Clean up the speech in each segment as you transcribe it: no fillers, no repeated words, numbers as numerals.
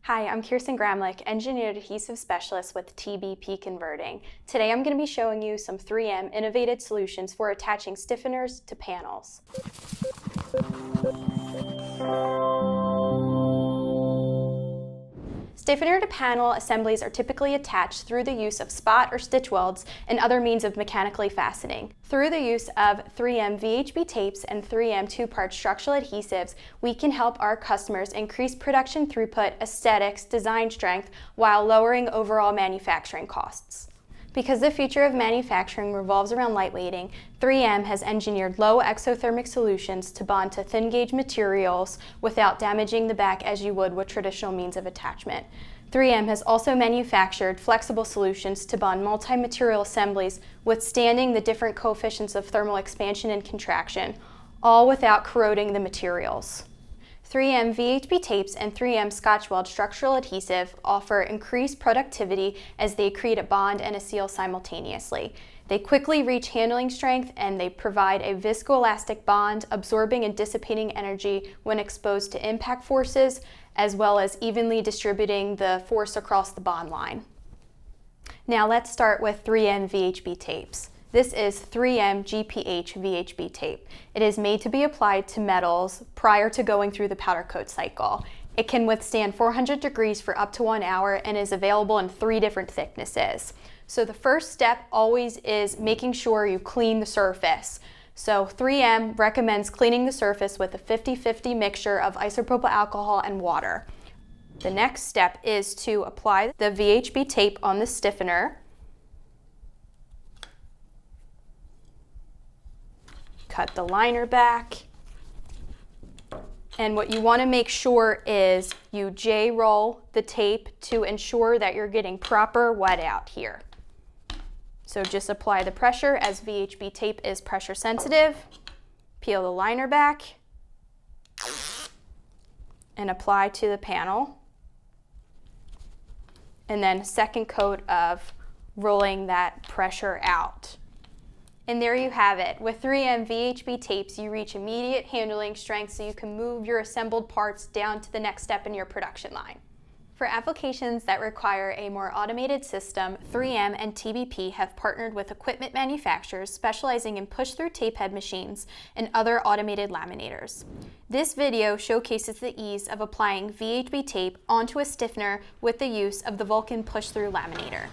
Hi, I'm Kirsten Gramlich, Engineered Adhesive Specialist with TBP Converting. Today I'm going to be showing you some 3M innovative solutions for attaching stiffeners to panels. Stiffener to panel assemblies are typically attached through the use of spot or stitch welds and other means of mechanically fastening. Through the use of 3M VHB tapes and 3M two-part structural adhesives, we can help our customers increase production throughput, aesthetics, design strength, while lowering overall manufacturing costs. Because the future of manufacturing revolves around lightweighting, 3M has engineered low exothermic solutions to bond to thin gauge materials without damaging the back as you would with traditional means of attachment. 3M has also manufactured flexible solutions to bond multi-material assemblies withstanding the different coefficients of thermal expansion and contraction, all without corroding the materials. 3M VHB Tapes and 3M Scotch Weld structural adhesive offer increased productivity as they create a bond and a seal simultaneously. They quickly reach handling strength and they provide a viscoelastic bond, absorbing and dissipating energy when exposed to impact forces, as well as evenly distributing the force across the bond line. Now let's start with 3M VHB Tapes. This is 3M GPH VHB tape. It is made to be applied to metals prior to going through the powder coat cycle. It can withstand 400 degrees for up to 1 hour and is available in 3 different thicknesses. So the first step always is making sure you clean the surface. So 3M recommends cleaning the surface with a 50-50 mixture of isopropyl alcohol and water. The next step is to apply the VHB tape on the stiffener. Cut the liner back, and what you want to make sure is you J-roll the tape to ensure that you're getting proper wet out here. So just apply the pressure as VHB tape is pressure sensitive, peel the liner back, and apply to the panel, and then second coat of rolling that pressure out. And there you have it. With 3M VHB tapes, you reach immediate handling strength so you can move your assembled parts down to the next step in your production line. For applications that require a more automated system, 3M and TBP have partnered with equipment manufacturers specializing in push-through tape head machines and other automated laminators. This video showcases the ease of applying VHB tape onto a stiffener with the use of the Vulcan push-through laminator.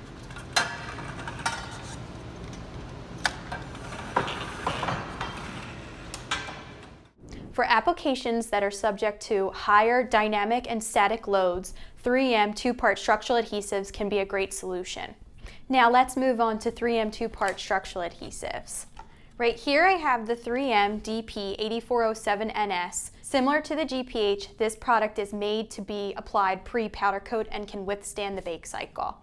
For applications that are subject to higher dynamic and static loads, 3M two-part structural adhesives can be a great solution. Now let's move on to 3M two-part structural adhesives. Right here I have the 3M DP8407NS. Similar to the GPH, this product is made to be applied pre-powder coat and can withstand the bake cycle.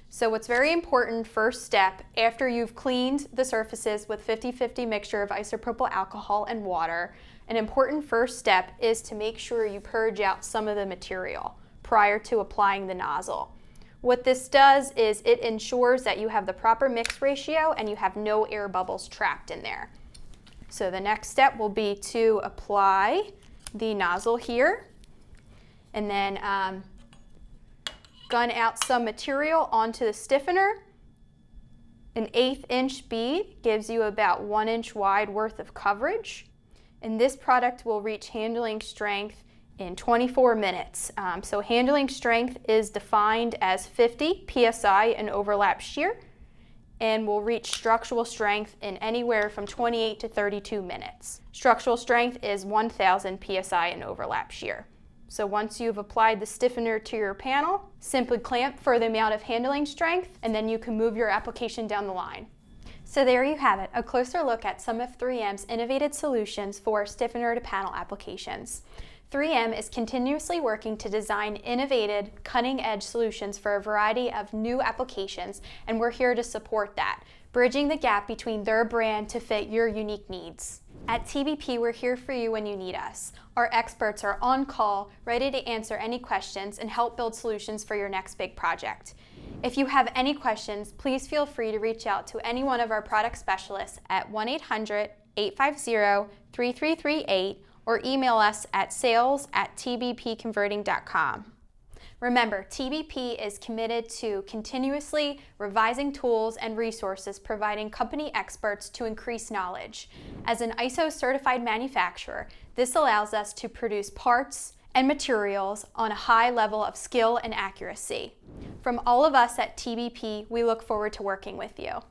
So what's very important, first step, after you've cleaned the surfaces with 50-50 mixture of isopropyl alcohol and water, an important first step is to make sure you purge out some of the material prior to applying the nozzle. What this does is it ensures that you have the proper mix ratio and you have no air bubbles trapped in there. So the next step will be to apply the nozzle here and then gun out some material onto the stiffener. An 1/8 inch bead gives you about 1 inch wide worth of coverage. And this product will reach handling strength in 24 minutes. So handling strength is defined as 50 psi in overlap shear and will reach structural strength in anywhere from 28 to 32 minutes. Structural strength is 1000 psi in overlap shear. So once you've applied the stiffener to your panel, simply clamp for the amount of handling strength and then you can move your application down the line. So there you have it, a closer look at some of 3M's innovative solutions for stiffener to panel applications. 3M is continuously working to design innovative, cutting-edge solutions for a variety of new applications, and we're here to support that, bridging the gap between their brand to fit your unique needs. At TBP, we're here for you when you need us. Our experts are on call, ready to answer any questions and help build solutions for your next big project. If you have any questions, please feel free to reach out to any one of our product specialists at 1-800-850-3338 or email us at sales@tbpconverting.com. Remember, TBP is committed to continuously revising tools and resources, providing company experts to increase knowledge. As an ISO certified manufacturer, this allows us to produce parts and materials on a high level of skill and accuracy. From all of us at TBP, we look forward to working with you.